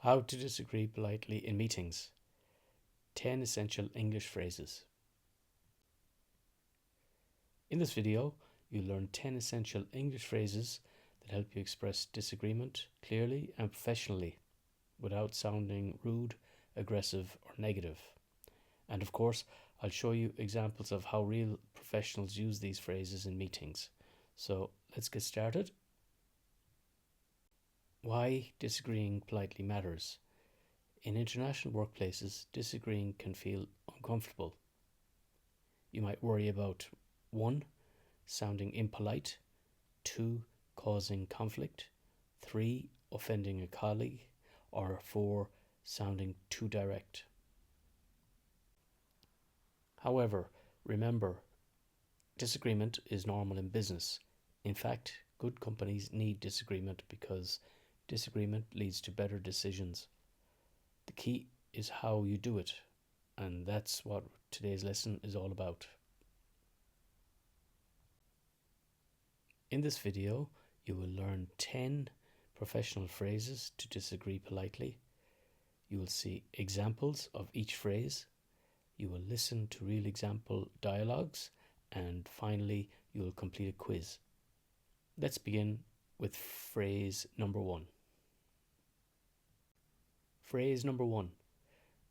How to disagree politely in meetings. 10 essential English phrases. In this video, you'll learn 10 essential English phrases that help you express disagreement clearly and professionally without sounding rude, aggressive, or negative. And of course, I'll show you examples of how real professionals use these phrases in meetings. So let's get started. Why disagreeing politely matters. In international workplaces, disagreeing can feel uncomfortable. You might worry about 1. Sounding impolite, 2. Causing conflict, 3. Offending a colleague, or 4. Sounding too direct. However, remember, disagreement is normal in business. In fact, good companies need disagreement because disagreement leads to better decisions. The key is how you do it, and that's what today's lesson is all about. In this video, you will learn 10 professional phrases to disagree politely. You will see examples of each phrase. You will listen to real example dialogues, and finally, you will complete a quiz. Let's begin with phrase number 1. Phrase number 1.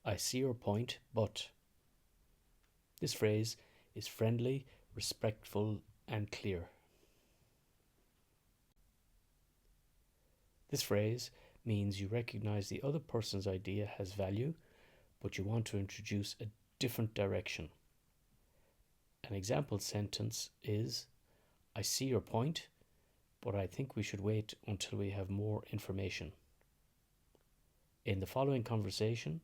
I see your point, but. This phrase is friendly, respectful, and clear. This phrase means you recognize the other person's idea has value, but you want to introduce a different direction. An example sentence is, I see your point, but I think we should wait until we have more information. In the following conversation,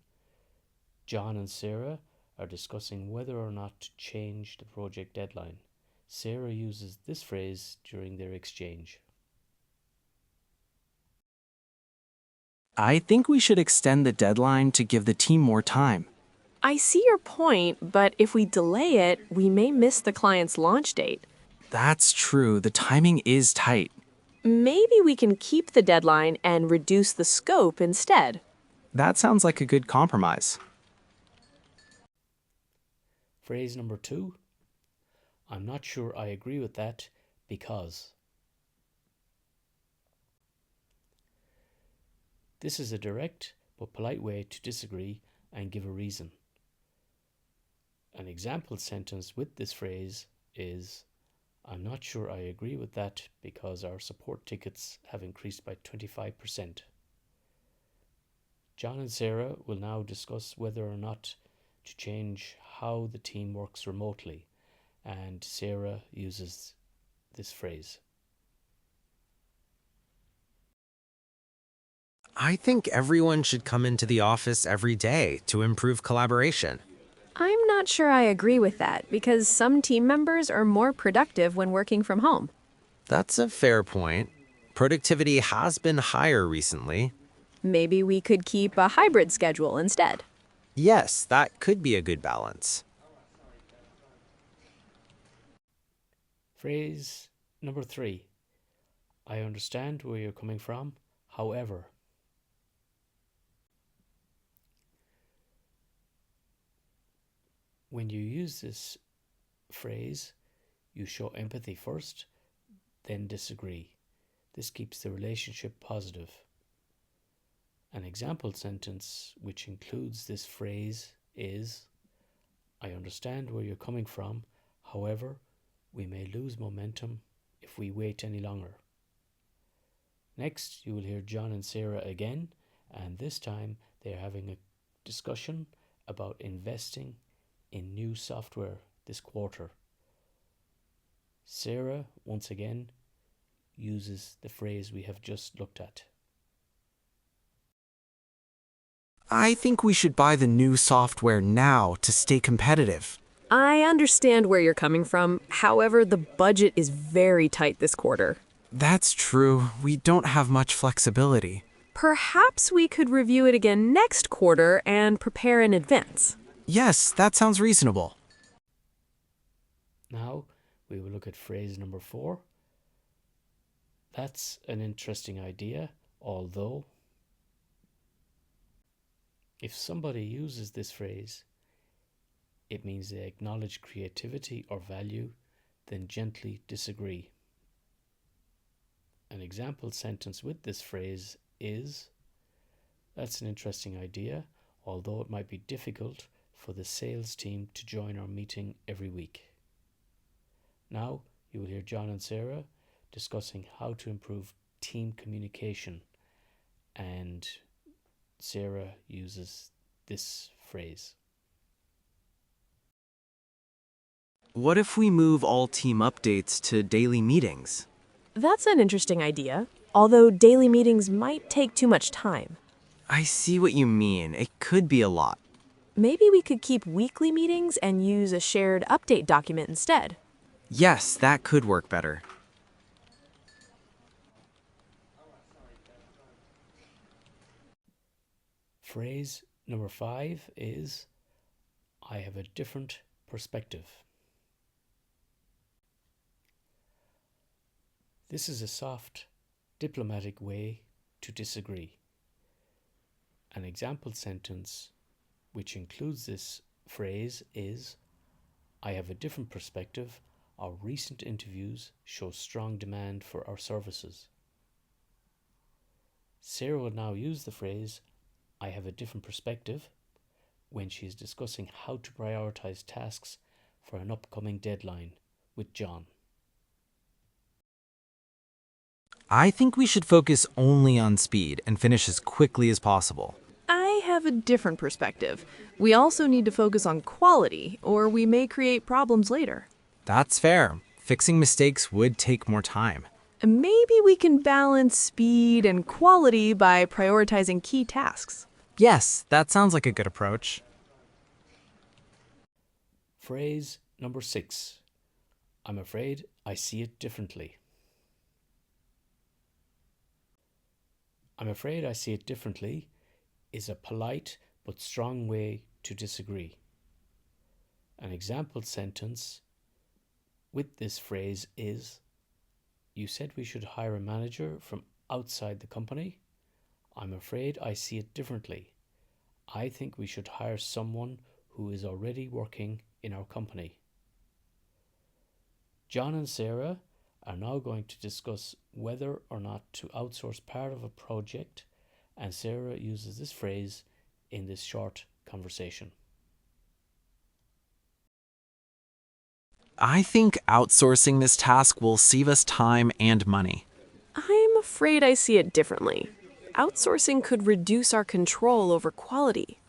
John and Sarah are discussing whether or not to change the project deadline. Sarah uses this phrase during their exchange. I think we should extend the deadline to give the team more time. I see your point, but if we delay it, we may miss the client's launch date. That's true, the timing is tight. Maybe we can keep the deadline and reduce the scope instead. That sounds like a good compromise. Phrase number 2. I'm not sure I agree with that because. This is a direct but polite way to disagree and give a reason. An example sentence with this phrase is, I'm not sure I agree with that because our support tickets have increased by 25%. John and Sarah will now discuss whether or not to change how the team works remotely, and Sarah uses this phrase. I think everyone should come into the office every day to improve collaboration. I'm not sure I agree with that because some team members are more productive when working from home. That's a fair point. Productivity has been higher recently. Maybe we could keep a hybrid schedule instead. Yes, that could be a good balance. Phrase number 3. I understand where you're coming from, however. When you use this phrase, you show empathy first, then disagree. This keeps the relationship positive. An example sentence which includes this phrase is, I understand where you're coming from, however, we may lose momentum if we wait any longer. Next, you will hear John and Sarah again, and this time they are having a discussion about investing in new software this quarter. Sarah, once again, uses the phrase we have just looked at. I think we should buy the new software now to stay competitive. I understand where you're coming from. However, the budget is very tight this quarter. That's true, we don't have much flexibility. Perhaps we could review it again next quarter and prepare in advance. Yes, that sounds reasonable. Now we will look at phrase number 4. That's an interesting idea, although. If somebody uses this phrase, it means they acknowledge creativity or value, then gently disagree. An example sentence with this phrase is, "That's an interesting idea, although it might be difficult for the sales team to join our meeting every week." Now you will hear John and Sarah discussing how to improve team communication, and Sarah uses this phrase. What if we move all team updates to daily meetings? That's an interesting idea, although daily meetings might take too much time. I see what you mean. It could be a lot. Maybe we could keep weekly meetings and use a shared update document instead. Yes, that could work better. Phrase number 5 is, "I have a different perspective." This is a soft, diplomatic way to disagree. An example sentence which includes this phrase is, "I have a different perspective. Our recent interviews show strong demand for our services." Sarah will now use the phrase, "I have a different perspective," when she is discussing how to prioritize tasks for an upcoming deadline with John. I think we should focus only on speed and finish as quickly as possible. I have a different perspective. We also need to focus on quality, or we may create problems later. That's fair. Fixing mistakes would take more time. Maybe we can balance speed and quality by prioritizing key tasks. Yes, that sounds like a good approach. Phrase number 6, "I'm afraid I see it differently." "I'm afraid I see it differently" is a polite but strong way to disagree. An example sentence with this phrase is, "You said we should hire a manager from outside the company. I'm afraid I see it differently. I think we should hire someone who is already working in our company." John and Sarah are now going to discuss whether or not to outsource part of a project, and Sarah uses this phrase in this short conversation. I think outsourcing this task will save us time and money. I'm afraid I see it differently. Outsourcing could reduce our control over quality.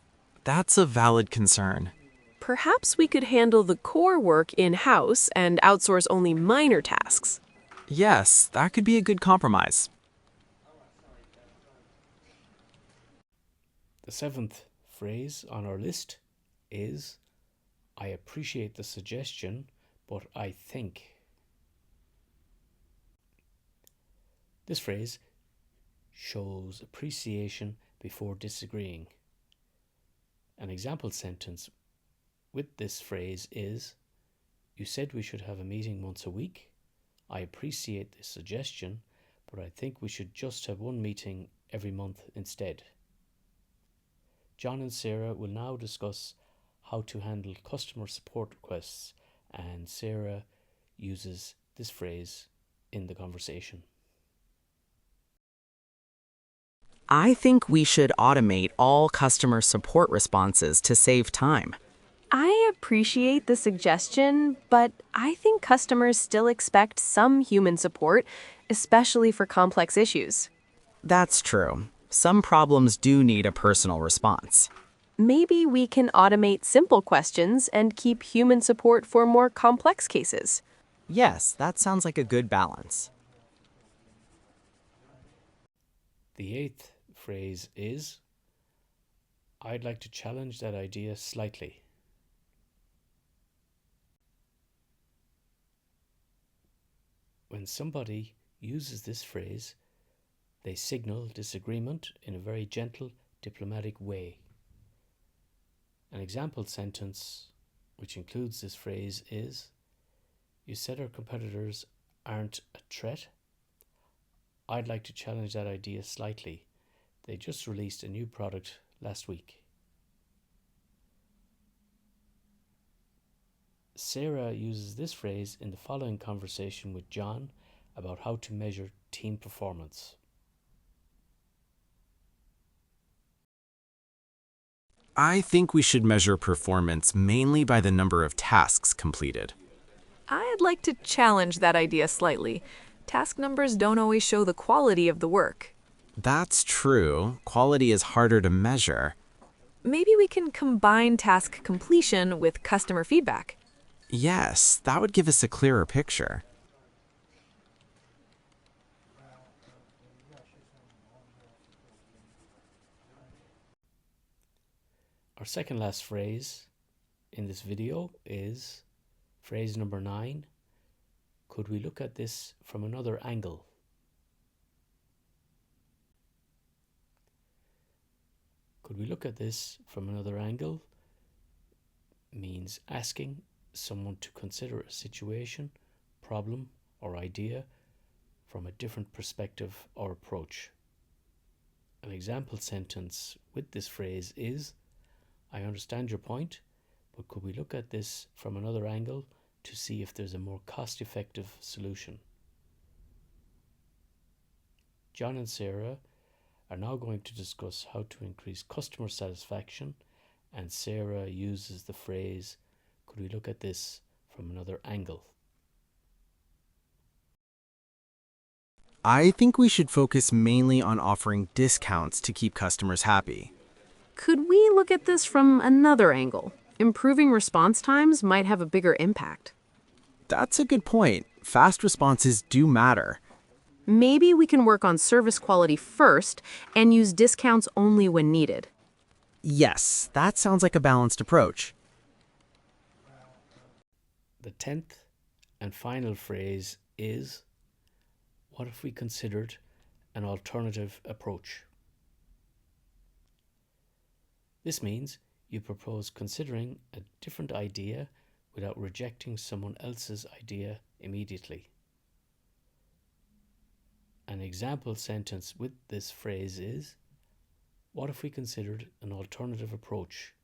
That's a valid concern. Perhaps we could handle the core work in-house and outsource only minor tasks. Yes, that could be a good compromise. The 7th phrase on our list is, "I appreciate the suggestion, but I think." This phrase shows appreciation before disagreeing. An example sentence with this phrase is, "You said we should have a meeting once a week. I appreciate this suggestion, but I think we should just have one meeting every month instead." John and Sarah will now discuss how to handle customer support requests, and Sarah uses this phrase in the conversation. I think we should automate all customer support responses to save time. I appreciate the suggestion, but I think customers still expect some human support, especially for complex issues. That's true. Some problems do need a personal response. Maybe we can automate simple questions and keep human support for more complex cases. Yes, that sounds like a good balance. The 8th phrase is, "I'd like to challenge that idea slightly." When somebody uses this phrase, they signal disagreement in a very gentle, diplomatic way. An example sentence which includes this phrase is, "You said our competitors aren't a threat. I'd like to challenge that idea slightly. They just released a new product last week." Sarah uses this phrase in the following conversation with John about how to measure team performance. I think we should measure performance mainly by the number of tasks completed. I'd like to challenge that idea slightly. Task numbers don't always show the quality of the work. That's true. Quality is harder to measure. Maybe we can combine task completion with customer feedback. Yes, that would give us a clearer picture. Our second last phrase in this video is phrase number 9. Could we look at this from another angle? Could we look at this from another angle means asking someone to consider a situation, problem, or idea from a different perspective or approach. An example sentence with this phrase is, I understand your point, but could we look at this from another angle to see if there's a more cost-effective solution? John and Sarah are now going to discuss how to increase customer satisfaction, and Sarah uses the phrase, could we look at this from another angle? I think we should focus mainly on offering discounts to keep customers happy. Could we look at this from another angle? Improving response times might have a bigger impact. That's a good point. Fast responses do matter. Maybe we can work on service quality first and use discounts only when needed. Yes, that sounds like a balanced approach. The 10th and final phrase is, what if we considered an alternative approach? This means you propose considering a different idea without rejecting someone else's idea immediately. An example sentence with this phrase is, what if we considered an alternative approach?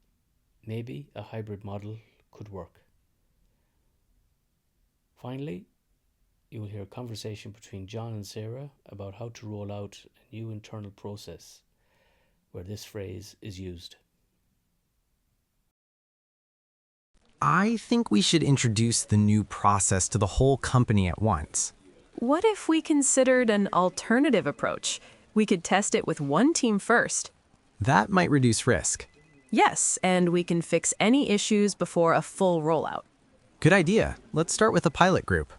Maybe a hybrid model could work. Finally, you will hear a conversation between John and Sarah about how to roll out a new internal process where this phrase is used. I think we should introduce the new process to the whole company at once. What if we considered an alternative approach? We could test it with one team first. That might reduce risk. Yes, and we can fix any issues before a full rollout. Good idea. Let's start with a pilot group.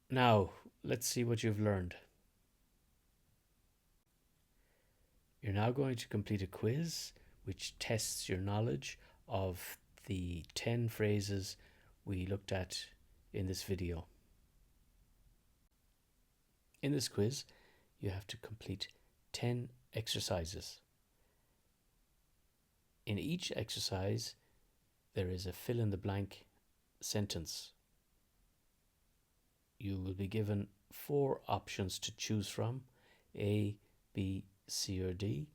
Now, let's see what you've learned. You're now going to complete a quiz which tests your knowledge of the 10 phrases we looked at in this video. In this quiz, you have to complete 10 exercises. In each exercise, there is a fill-in-the-blank sentence. You will be given 4 options to choose from, A, B, C, or D,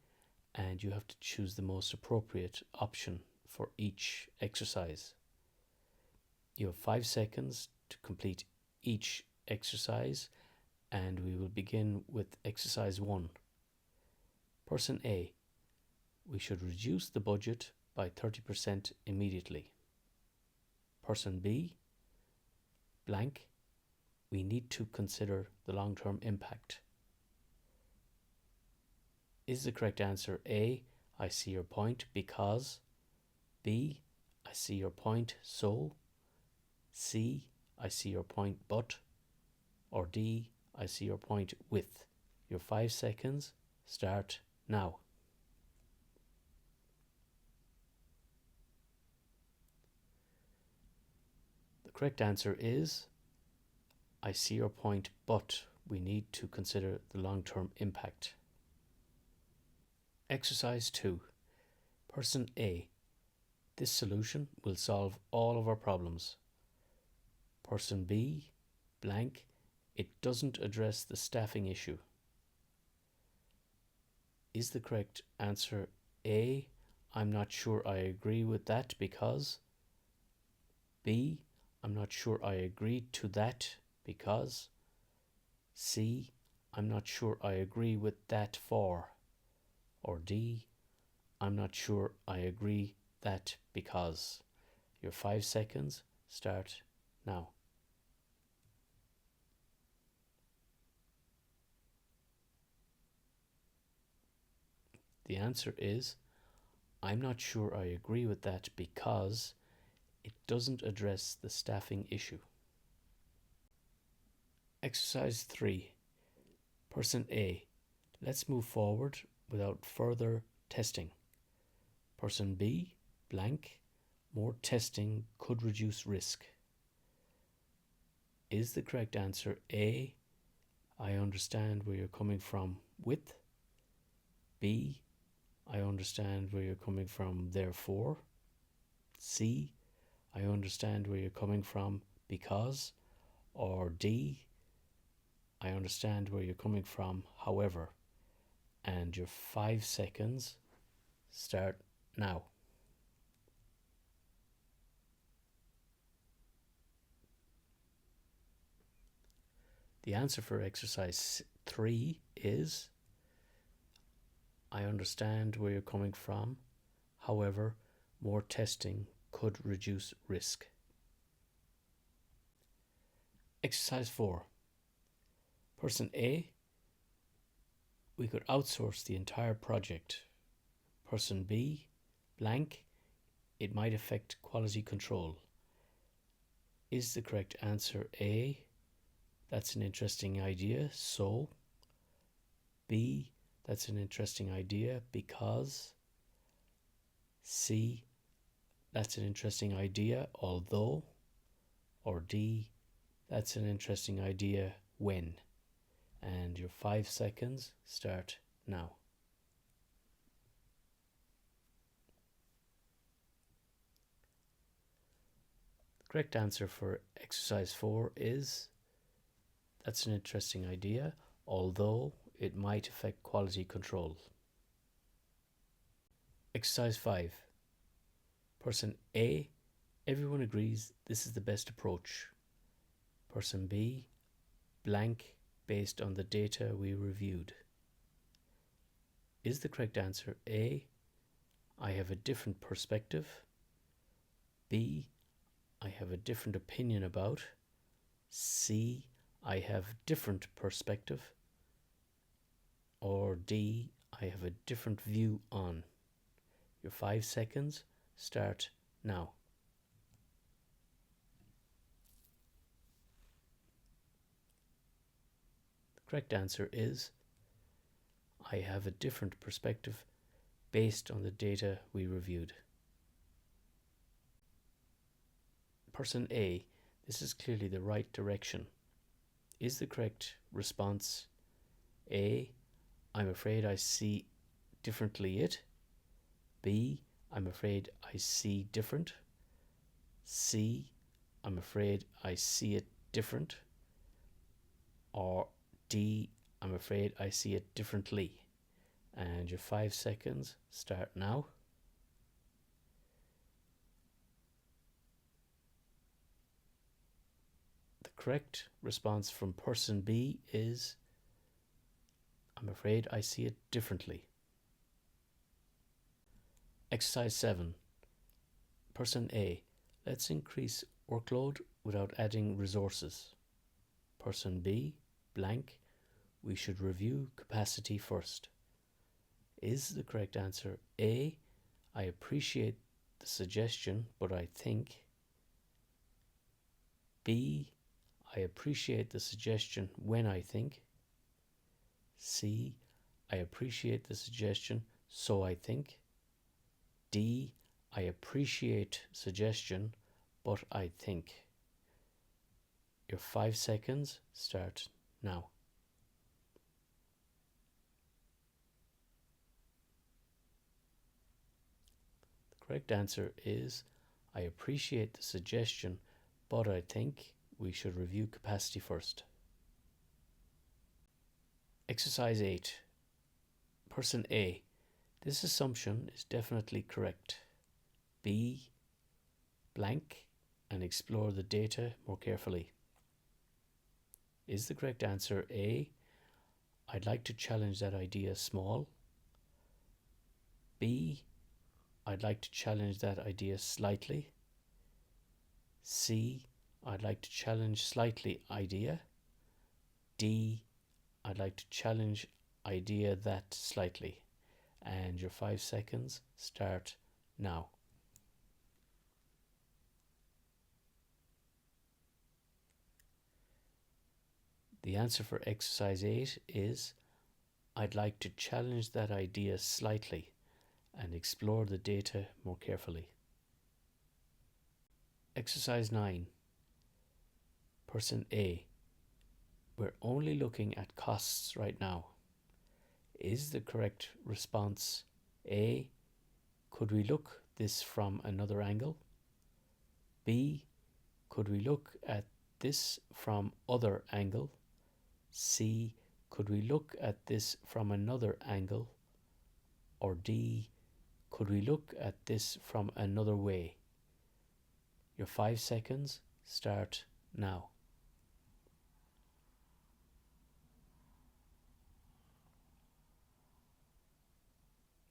and you have to choose the most appropriate option for each exercise. You have 5 seconds to complete each exercise, and we will begin with exercise 1. Person A, we should reduce the budget by 30% immediately. Person B, blank, we need to consider the long-term impact. Is the correct answer A, I see your point because, B, I see your point so, C, I see your point but, or D, I see your point with? Your 5 seconds start now. The correct answer is, I see your point, but we need to consider the long-term impact. Exercise 2. Person A, this solution will solve all of our problems. Person B, blank, it doesn't address the staffing issue. Is the correct answer A, I'm not sure I agree with that because, B, I'm not sure I agree to that because. C, I'm not sure I agree with that for. Or D, I'm not sure I agree that because. Your 5 seconds start now. The answer is, I'm not sure I agree with that because it doesn't address the staffing issue. Exercise 3. Person A. Let's move forward without further testing. Person B. Blank. More testing could reduce risk. Is the correct answer A, I understand where you're coming from with? B, I understand where you're coming from therefore? C, I understand where you're coming from because? Or D, I understand where you're coming from however? And your 5 seconds start now. The answer for exercise 3 is, I understand where you're coming from, however, more testing could reduce risk. Exercise 4. Person A, we could outsource the entire project. Person B, blank, it might affect quality control. Is the correct answer A, that's an interesting idea, so? B, that's an interesting idea because? C, that's an interesting idea although? Or D, that's an interesting idea when? And your 5 seconds start now. The correct answer for exercise 4 is, that's an interesting idea, although it might affect quality control. Exercise 5. Person A, everyone agrees this is the best approach. Person B, blank, based on the data we reviewed. Is the correct answer A, I have a different perspective? B, I have a different opinion about? C, I have different perspective? Or D, I have a different view on? Your 5 seconds start now. The correct answer is, I have a different perspective based on the data we reviewed. Person A, this is clearly the right direction. Is the correct response A, I'm afraid I see differently it? B, I'm afraid I see different? C, I'm afraid I see it different? Or D, I'm afraid I see it differently? And your 5 seconds start now. The correct response from person B is, I'm afraid I see it differently. Exercise 7. Person A, let's increase workload without adding resources. Person B, blank, we should review capacity first. Is the correct answer A, I appreciate the suggestion, but I think? B, I appreciate the suggestion when I think? C, I appreciate the suggestion, so I think? D, I appreciate suggestion, but I think. Your 5 seconds start now. The correct answer is, I appreciate the suggestion, but I think we should review capacity first. Exercise 8. Person A, this assumption is definitely correct. B, blank, and explore the data more carefully. Is the correct answer A, I'd like to challenge that idea small? B, I'd like to challenge that idea slightly? C, I'd like to challenge slightly idea? D, I'd like to challenge idea that slightly. And your 5 seconds start now. The answer for exercise 8 is I'd like to challenge that idea slightly and explore the data more carefully. Exercise 9. Person A. We're only looking at costs right now. Is the correct response A, could we look this from another angle? B, could we look at this from other angle? C, could we look at this from another angle? Or D, could we look at this from another way? Your 5 seconds start now.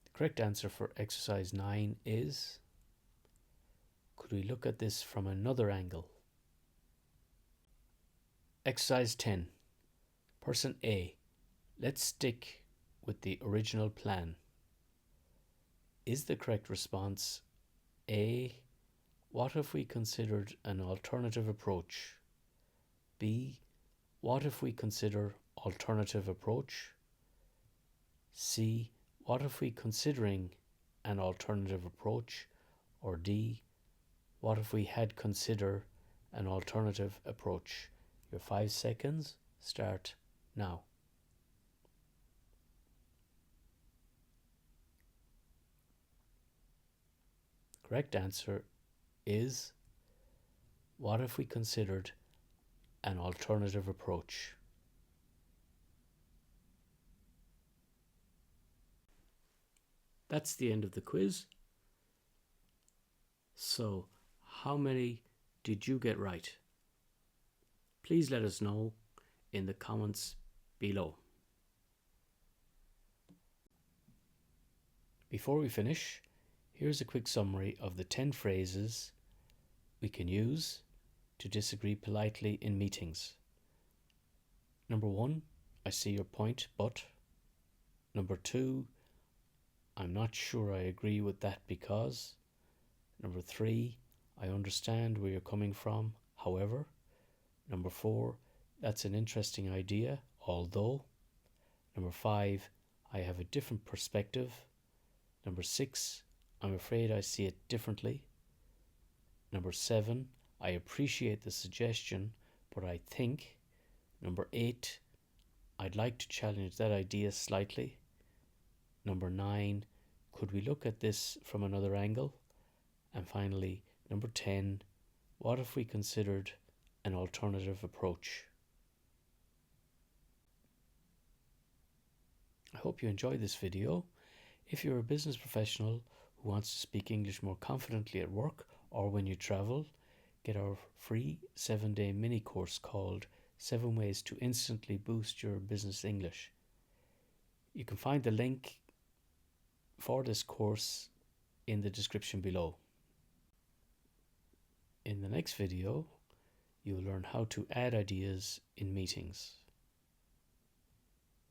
The correct answer for exercise 9 is, could we look at this from another angle? Exercise 10. Person A. Let's stick with the original plan. Is the correct response A, what if we considered an alternative approach? B, what if we consider alternative approach? C, what if we considering an alternative approach? Or D, what if we had consider an alternative approach? Your 5 seconds start now. The correct answer is, what if we considered an alternative approach? That's the end of the quiz. So, how many did you get right? Please let us know in the comments below. Before we finish, here's a quick summary of the 10 phrases we can use to disagree politely in meetings. Number 1, I see your point, but. Number 2, I'm not sure I agree with that because. Number 3, I understand where you're coming from, however. Number 4, that's an interesting idea, although. Number 5, I have a different perspective. Number 6, I'm afraid I see it differently. Number 7, I appreciate the suggestion, but I think. Number 8, I'd like to challenge that idea slightly. Number 9, could we look at this from another angle? And finally, number 10, what if we considered an alternative approach? I hope you enjoyed this video. If you're a business professional who wants to speak English more confidently at work or when you travel, get our free 7-day mini course called 7 Ways to Instantly Boost Your Business English. You can find the link for this course in the description below. In the next video, you'll learn how to add ideas in meetings.